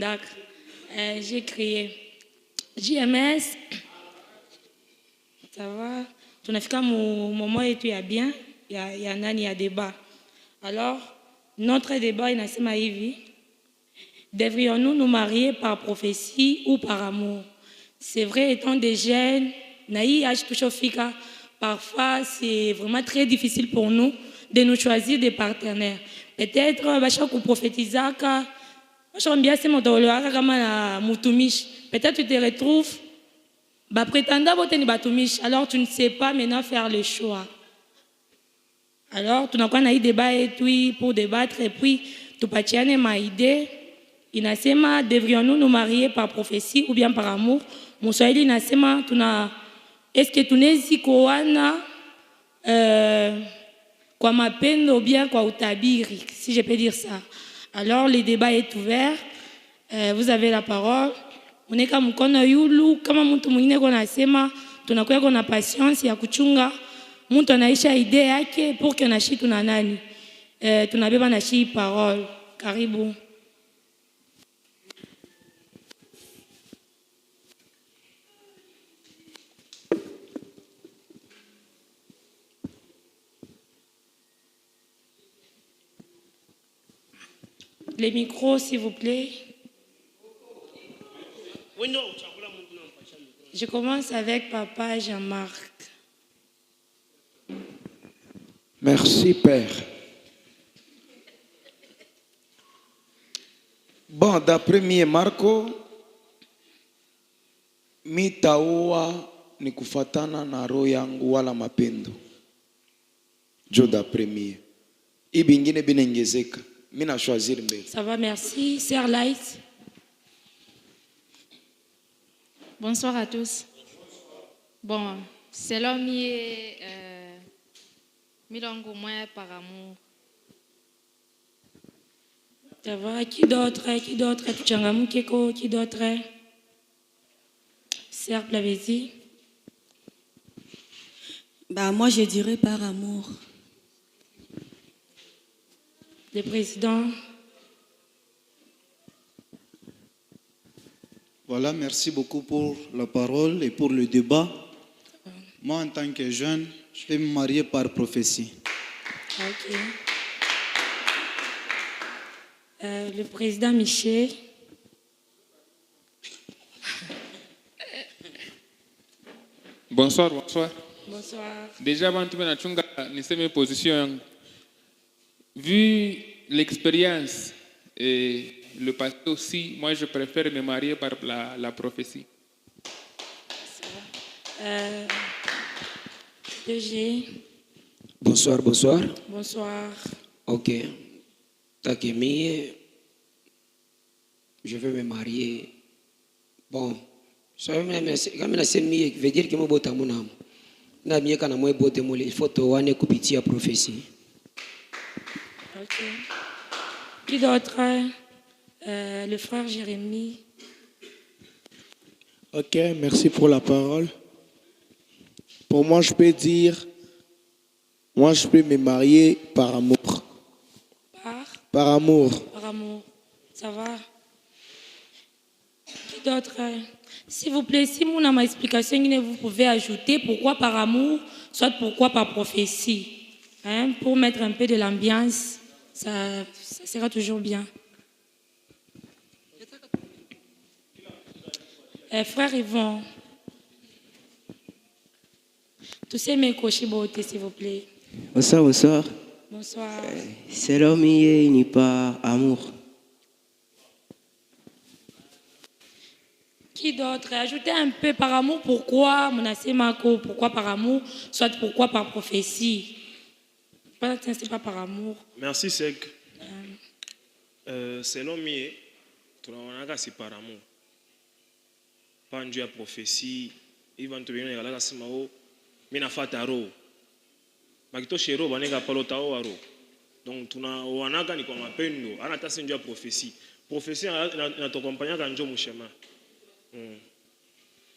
Ndak. J'ai créé JMS. Ça va. Tunafika moment yetu ya bien, ya nani ya débat. Alors, notre débat inasema hivi. Devrions-nous nous marier par prophétie ou par amour? C'est vrai, étant des jeunes, parfois c'est vraiment très difficile pour nous de nous choisir des partenaires. Peut-être, peut-être tu te retrouves, alors tu ne sais pas maintenant faire le choix. Alors, tu n'as pas un débat pour débattre et puis tu pas ma idée. Inasema, devrions-nous nous marier par prophétie ou bien par amour? Moswahili inasema, est-ce que tunaweza kuoana kwa mapendo ou bien kwa utabiri, si je peux dire ça. Alors, le débat est ouvert. Vous avez la parole. Uneka mkono yulu, kama mtu mwingine konasema, tunakuwa kona patience ya kuchunga. Mtu anaisha idea yake pour que nashi tuna nani. Tunabeba nashi parole. Karibu. Les micros, s'il vous plaît. Je commence avec Papa Jean-Marc. Merci, Père. Bon, d'après Marco, mitaua ni kufatana na roho yangu wala mapendo. Jo d'après mie. Ibingine binengezeka. Mina choisir mbele. Ça va, merci. Sœur Light. Bonsoir à tous. Bon, c'est l'homme milongo moins par amour. Ça va, qui d'autre? Qui d'autre? Tuchangamukeko, qui d'autre? Sœur Plavesi. Bah, moi, je dirais par amour. Le président. Voilà, merci beaucoup pour la parole et pour le débat. Moi, en tant que jeune, je vais me marier par prophétie. Ok. Le président Michel. Bonsoir, bonsoir. Bonsoir. Déjà, avant de me mes positions. Vu l'expérience et le passé aussi, moi je préfère me marier par la prophétie. DG. Bonsoir, bonsoir. Bonsoir. Ok. Takemi, je veux me marier. Bon, comme la semi veut dire que je vais me marier. Il faut que la prophétie. Ok. Qui d'autre? Le frère Jérémie. Ok, merci pour la parole. Pour moi, je peux dire, moi, je peux me marier par amour. Par amour. Par amour. Ça va? Qui d'autre? S'il vous plaît, si mon ma explication, vous pouvez ajouter pourquoi par amour, soit pourquoi par prophétie. Hein, pour mettre un peu de l'ambiance. Ça sera toujours bien. Frère Yvon, tous ces mes cochibotés, s'il vous plaît. Bonsoir, bonsoir. Bonsoir. C'est l'homme il n'est pas amour. Qui d'autre? Ajoutez un peu par amour, pourquoi, Monassé Marco, pourquoi par amour, soit pourquoi par prophétie. C'est pas par amour. Merci, Sek. Selon moi, c'est par amour. Pas un Dieu à prophétie. Il va te venir à la Simao. Mais n'a pas aro. Makito shero banega palotao aro. Donc tu n'as oanaga ni comme appendo. Anata c'est un Dieu à prophétie. Prophétie n'a ton compagnon qu'un Dieu mouchema.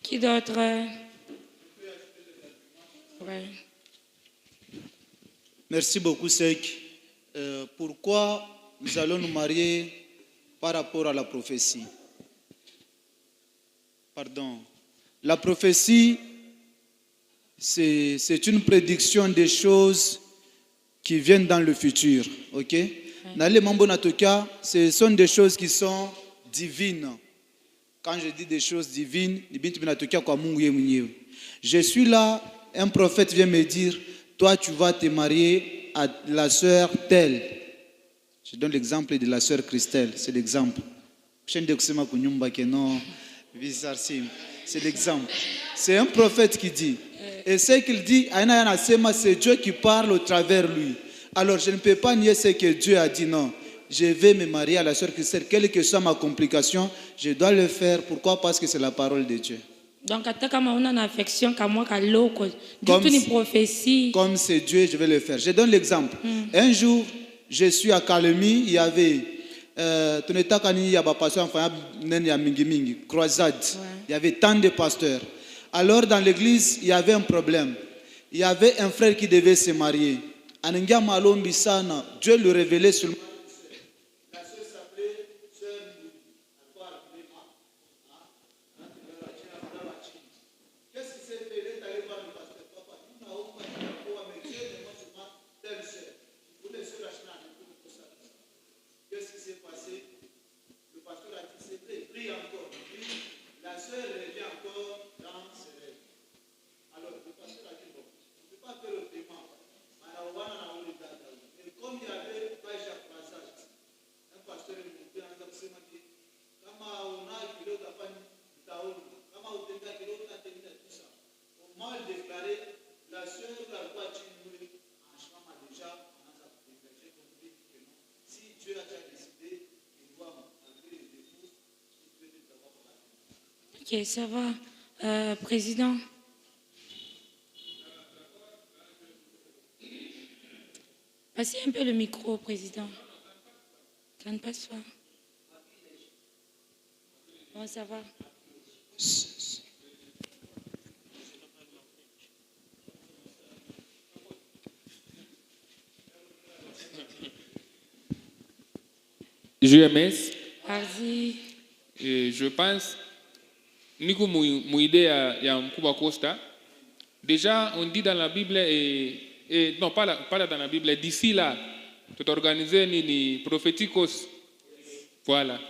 Qui d'autre? Ouais. Merci beaucoup, Sek. Pourquoi nous allons nous marier par rapport à la prophétie. Pardon. La prophétie, c'est une prédiction des choses qui viennent dans le futur. Ok? Dans les mambo natoka, ce sont des choses qui sont divines. Quand je dis des choses divines, je suis là, un prophète vient me dire, toi tu vas te marier à la sœur telle. Je donne l'exemple de la sœur Christelle, c'est l'exemple. C'est l'exemple. C'est un prophète qui dit. Et ce qu'il dit, c'est Dieu qui parle au travers lui. Alors je ne peux pas nier ce que Dieu a dit, non. Je vais me marier à la sœur Christelle, quelle que soit ma complication, je dois le faire. Pourquoi? Parce que c'est la parole de Dieu. Donc, on a une affection comme moi, une prophétie. Comme c'est Dieu, je vais le faire. Je donne l'exemple. Un jour, je suis à Kalemi, il y avait croisade. Il y avait tant de pasteurs. Alors, dans l'église, il y avait un problème. Il y avait un frère qui devait se marier. Dieu le révélait seulement. Ok, ça va. Président. Passez un peu le micro, Président. Ça ne passe pas. Bon, ça va. JMS. Vas-y. Et je pense, niko muide ya mkubwa Costa. Déjà, on dit dans la Bible non pas dans la Bible, d'ici là, tout organisé ni prophéticos. Voilà.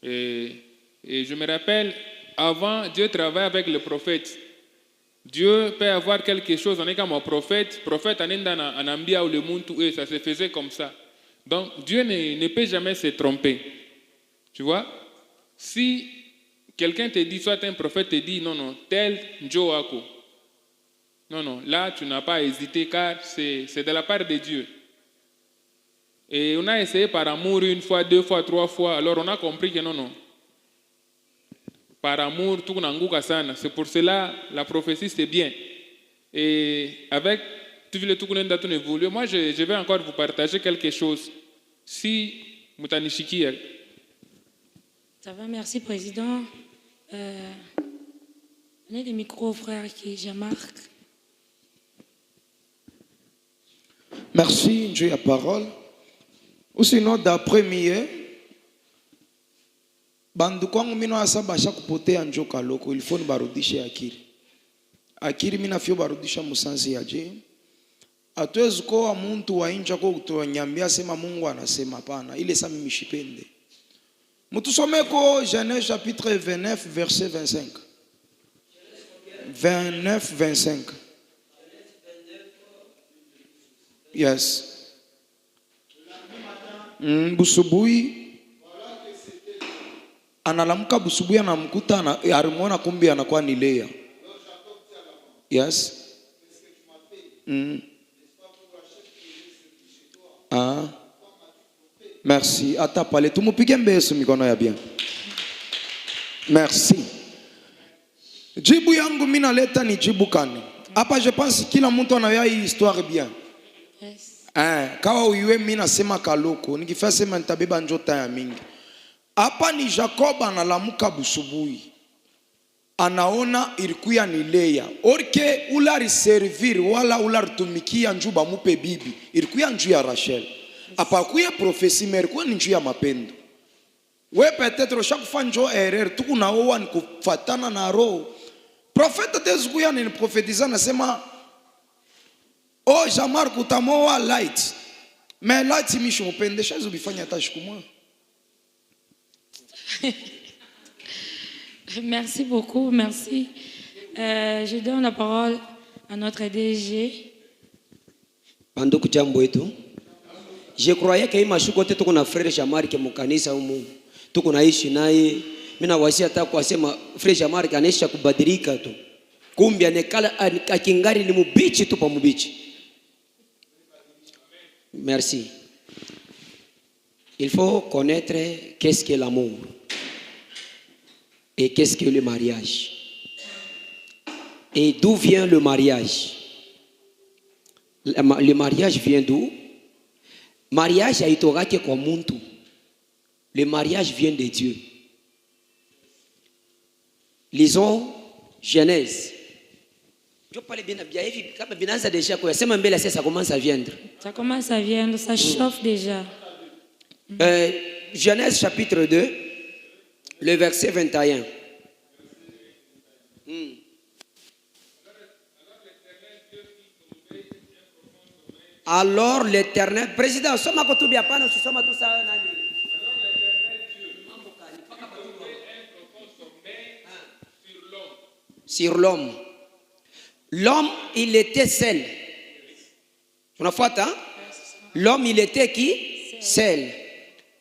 Et je me rappelle, avant, Dieu travaille avec le prophète. Dieu peut avoir quelque chose, on est comme un prophète en Anambia ou le monde, et ça se faisait comme ça. Donc, Dieu ne peut jamais se tromper. Tu vois? Si quelqu'un te dit, soit un prophète te dit, non, tel Joako. Non, là, tu n'as pas hésité, car c'est de la part de Dieu. Et on a essayé par amour une fois, deux fois, trois fois, alors on a compris que non. Par amour, tout n'anguka sana. C'est pour cela, la prophétie, c'est bien. Et avec tout le évoluer, moi, je vais encore vous partager quelque chose. Si mutanishikia. Ça va, merci, Président. On a des micros, frère, qui Jean-Marc. Merci, Dieu a parole. Ou sinon, d'après moi, bandu kwangu mino asa basha kupotea njoka loko ilifoni barudishe akiri mina fio barudisha musanzi ya je atuwezi kuwa muntu wa inja kwa kutonyambia sema Mungu anasema pana ile sami mishipende mutusomeko Genèse chapitre 29 verset 25 29-25 yes busubuhi analamuka busubuhi anamkuta arimwona kumbi anakuwa ni Lea. Yes. Merci. Ata pale tumupige mbesu mikono ya bien. Merci. Jibu yangu mina leta ni jibu kani. Hapa je pense kila mtu anaya hii histoire bien. Yes. Kawa uiwe mina sema kaloko nikifanya sema nitabeba njota ya mingi. Hapa ni Jacob analamuka busubuhi. Anaona ilikuya ni Lea. Orke ulari servir wala ulari tumikia njuba mupe bibi. Ilikuya nju ya Rachel. Hapa kuya profesi merikuwa ni nju ya mapendo. we peut-être chaque fois njo erreur tuku na owa ni kufatana na roho. Profeta tezukuya ni profetiza nasema oh Jean-Marc utamoa light. Mais light misho mpendesha zubifanya hata siku moja. Merci beaucoup, merci. Je donne la parole à notre DG. Banduku jambo yetu. Je croyais que mashuko yote tuko na frère Jean-Marc mukanisa humu. Tuko naishi naye. Mimi nawasia hata kusema frère Jean-Marc anaisha kubadilika tu. Kumbe anekala akingari ni mubichi tu pa mubichi. Merci. Il faut connaître qu'est-ce que l'amour et qu'est-ce que le mariage. Et d'où vient le mariage? Le mariage vient d'où? Mariage haitokake kwa muntu. Le mariage vient de Dieu. Lisons Genèse. Je parle bien hivi kama vinaanza deja kwa sema mbele sasa commence à viendre. Ça commence à viendre, ça chauffe déjà. Genèse chapitre 2, le verset 21. Alors l'Éternel, président, soma kotubi hapana, usisoma tu sawa nani. Sur l'homme. L'homme, il était seul. On a fait, hein? L'homme, il était qui? Seul.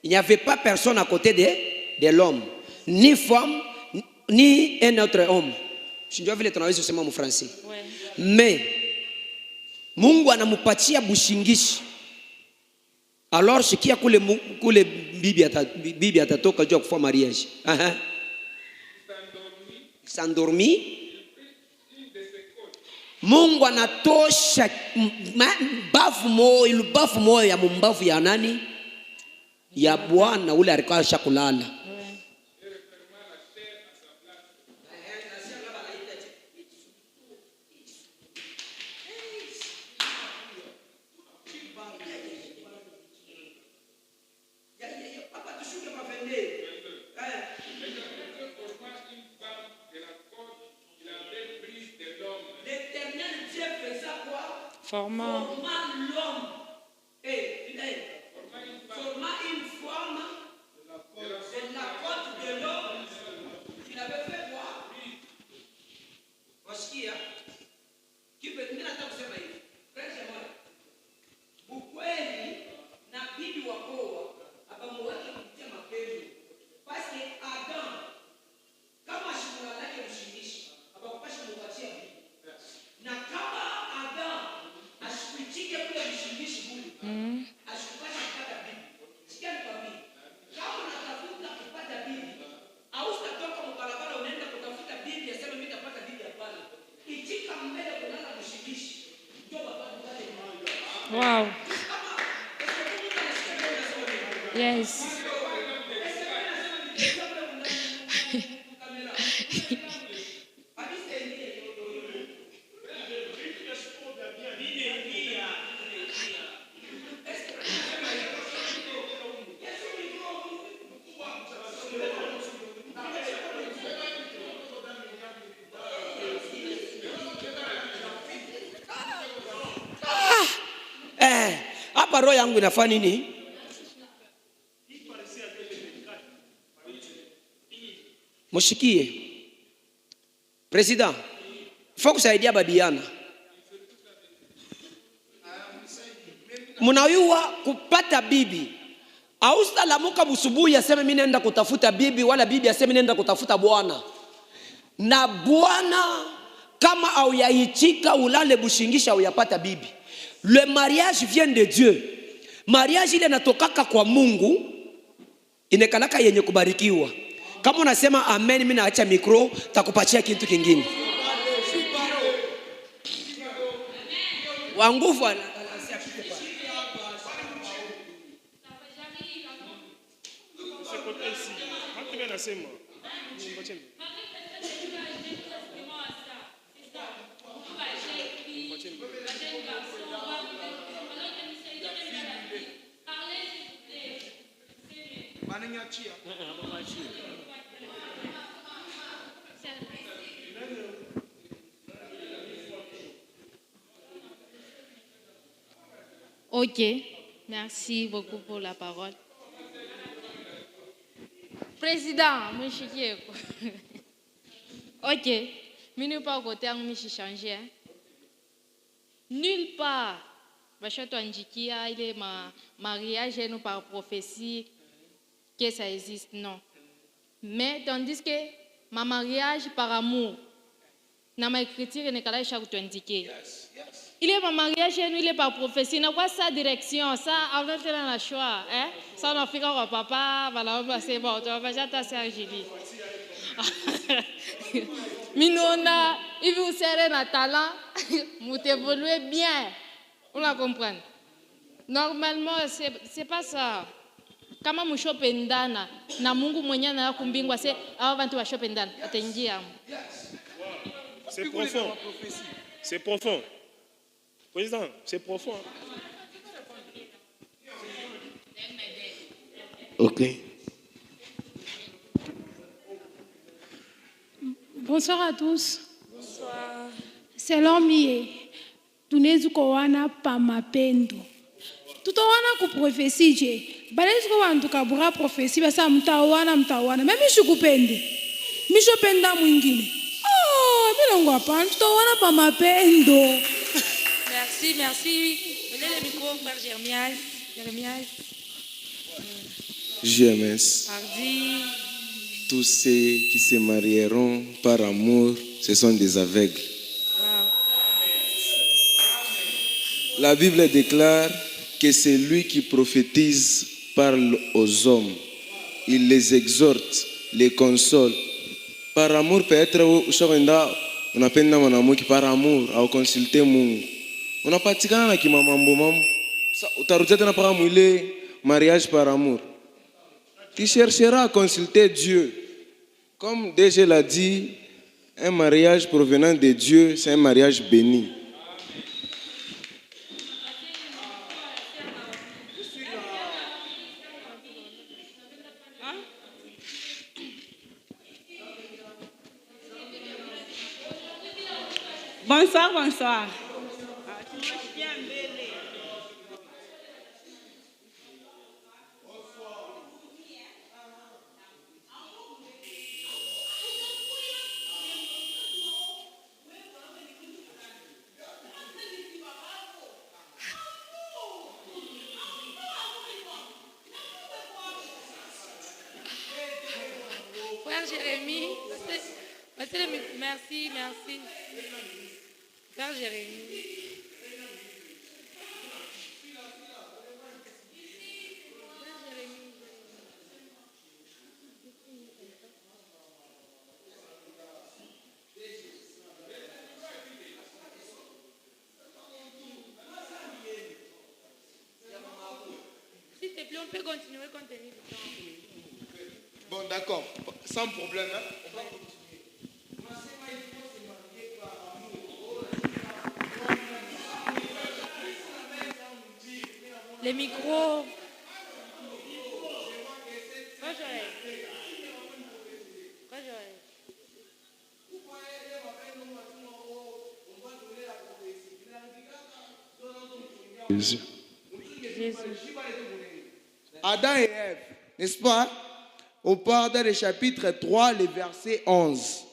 Il n'y avait pas personne à côté de l'homme. Ni femme, ni un autre homme. Je dois le traduire sur mon français. Ouais. Mais, Mungu anamupatia bushingishi. Alors, ce qui a kule bibi atatoka juu kufanya mariage. S'endormi. Mungu anatosha mbavu moyo ya mumbavu ya nani? Ya Bwana ule alikuwa ashakulala. Format l'homme et forma une forme de la côte de l'homme. Il avait fait quoi? Wasikia? Mimi nataka kusema hivi. Ukweli na bibi wako abamuweke kupitia mapenzi. Basi Adam kama shimula lake mshindishi abakupashi mupatia bibi. Na kama Adam ashikuitike kule mshindishi buli. Ashikupashi kupata bibi. Sikia nikwambie. Kama unatafuta kupata bibi, au utatoka mbarabara unaenda kutafuta bibi asema mimi nitapata bibi hapana. Itika mbele kulala mshindishi. Ndio baba wale. Wow. Yes. Hapa roho yangu inafanya nini? Mushikie. President, faut kusaidia babiana. Munayua kupata bibi. Ausalamuka busubuhi aseme mimi naenda kutafuta bibi wala bibi aseme naenda kutafuta bwana. Na bwana kama au yaichika ulale bushingisha uyapata bibi. Le mariage vient de Dieu. Mariage ile natokaka kwa Mungu inekalaka yenye kubarikiwa. Kama unasema amen, mimi naacha mikro takupatia kitu kingine. Wa nguvu anasia kukupa. Ok, merci beaucoup pour la parole. Président, moi je suis ok, je ne pas côté où je suis changé. Nulle part, il est mariage nous par prophétie que ça existe, non. Mais tandis que ma mariage par amour, dans ma écriture, il n'est pas indiqué. Il est par mariage et nous, il est par prophétie. N'a pas sa direction, ça, avant de la choix, hein? Ça, on a fait au papa, voilà, c'est bon, tu vas pas jeter à Julie. Minona, il vous sert un talent, vous évoluez bien. On la comprend. Normalement, c'est pas ça. Kama mushopendana na Mungu mwenyewe na kumbingwa se hao watu washopendana ataingia. C'est profond. C'est profond. Président, c'est profond. Ok. Bonsoir à tous. Bonsoir. Selon mie, tunaweza kuona pa mapendo. Tutaona ku profesi je. Balezi kwa wantu kabura profesi basa mtawana. Mimi shikupende. Mishopenda mwingine. Oh, mimi ngo hapa tutaona pa mapendo. Merci. Donnez le micro, frère Jeremias. JMS. Pardi. Tous ceux qui se marieront par amour, ce sont des aveugles. Wow. La Bible déclare que c'est lui qui prophétise parle aux hommes. Il les exhorte, les console. Par amour, peut-être, on appelle mon amour qui par amour, à consulter Mungu. On a pratiqué un qui m'a mambo. Tu as rejeté un mariage par amour. Tu chercheras à consulter Dieu. Comme déjà l'a dit, un mariage provenant de Dieu, c'est un mariage béni. Bonsoir. Frère Jérémie, merci. Frère Jérémie. S'il te plaît, on peut continuer compte tenu du temps. Bon, d'accord. Sans problème. Hein? On va continuer. Les micros. Jésus. Adam et Ève, n'est-ce pas? On part dans le chapitre 3, le verset 11.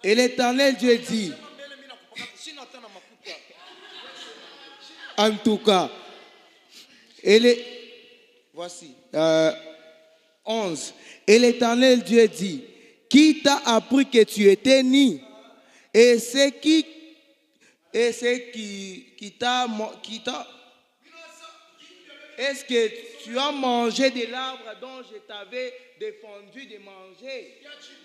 Et l'Éternel Dieu dit, en tout cas, voici, 11. Et l'Éternel Dieu dit, qui t'a appris que tu étais ni? Et c'est qui t'a... Est-ce que tu as mangé de l'arbre dont je t'avais défendu de manger?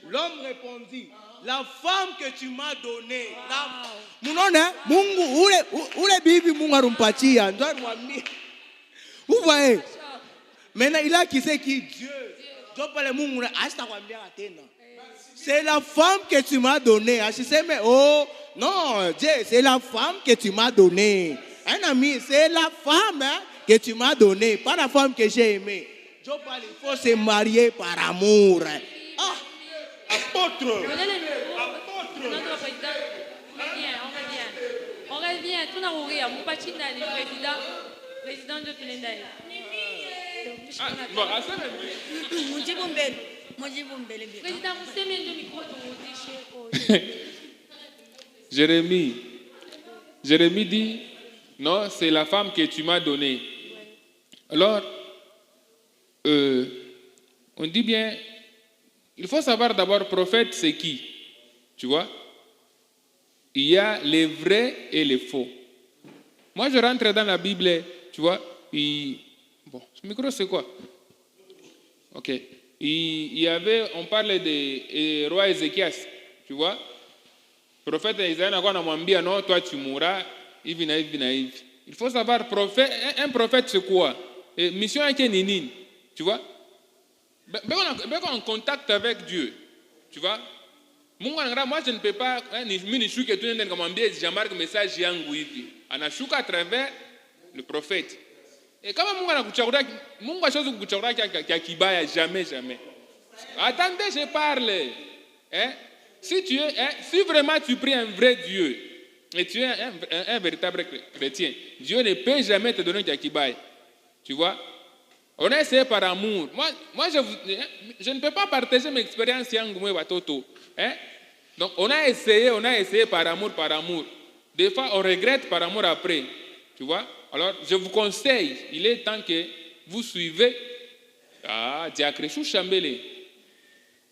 L'homme répondit, la femme que tu m'as donnée. Vous voyez? Maintenant, il a qui c'est qui? Dieu. C'est la femme que tu m'as donnée. Je sais, mais oh, non, Dieu, c'est la femme que tu m'as donnée. Un ami, c'est la femme, hein? que tu m'as donnée, pas la femme que j'ai aimée. Je parle, il faut se marier par amour. Ah, apôtre. Notre président, on revient, tout n'a rien. Mon parti n'a le président de Tulendaï. Bon, à ça, Président, vous savez le micro de Jérémie dit, non, c'est la femme que tu m'as donnée. Alors, on dit bien, il faut savoir d'abord, prophète, c'est qui? Tu vois? Il y a les vrais et les faux. Moi, je rentre dans la Bible, tu vois, bon, ce micro, c'est quoi? Ok. Il y avait, on parlait de roi Ézéchias, tu vois? Prophète Isaïe n'a pas dit, non, toi tu mourras, hivi na hivi. Il faut savoir, un prophète c'est quoi? Et mission est nini, tu vois? Ben en contact avec Dieu, tu vois? Moi je ne peux pas, ni shuka tu n'es comme ambier, j'amarque message yangu hivi. Anashuka à travers le prophète. Et kama Mungu ashozi kukuchagua kia kibaya, jamais. Attendez, je parle. Hein? Si vraiment tu pries un vrai Dieu, et tu es un véritable chrétien, Dieu ne peut jamais te donner kia kibaya. Tu vois? On a essayé par amour. Moi je ne peux pas partager mes expériences yangu mwe watoto. Hein? Donc on a essayé par amour. Des fois on regrette par amour après. Tu vois? Alors, je vous conseille, il est temps que vous suivez Diakreshu Chambele.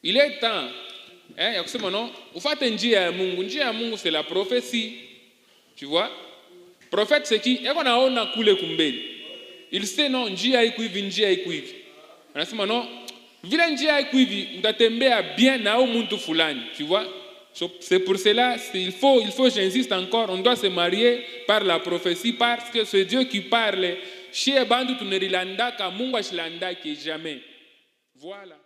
Il est temps, vous faites un njia ya Mungu, c'est la prophétie. Tu vois? Prophète, c'est qui? Il sait non, njia iko hivi. Anasema non, vile njia iko hivi, utatembea bien na muntu fulani. Tu vois? C'est pour cela, il faut, j'insiste encore, on doit se marier par la prophétie parce que c'est Dieu qui parle. Chez Bandu, tu ne rilandaka, Mungu ashilanda qui jamais. Voilà.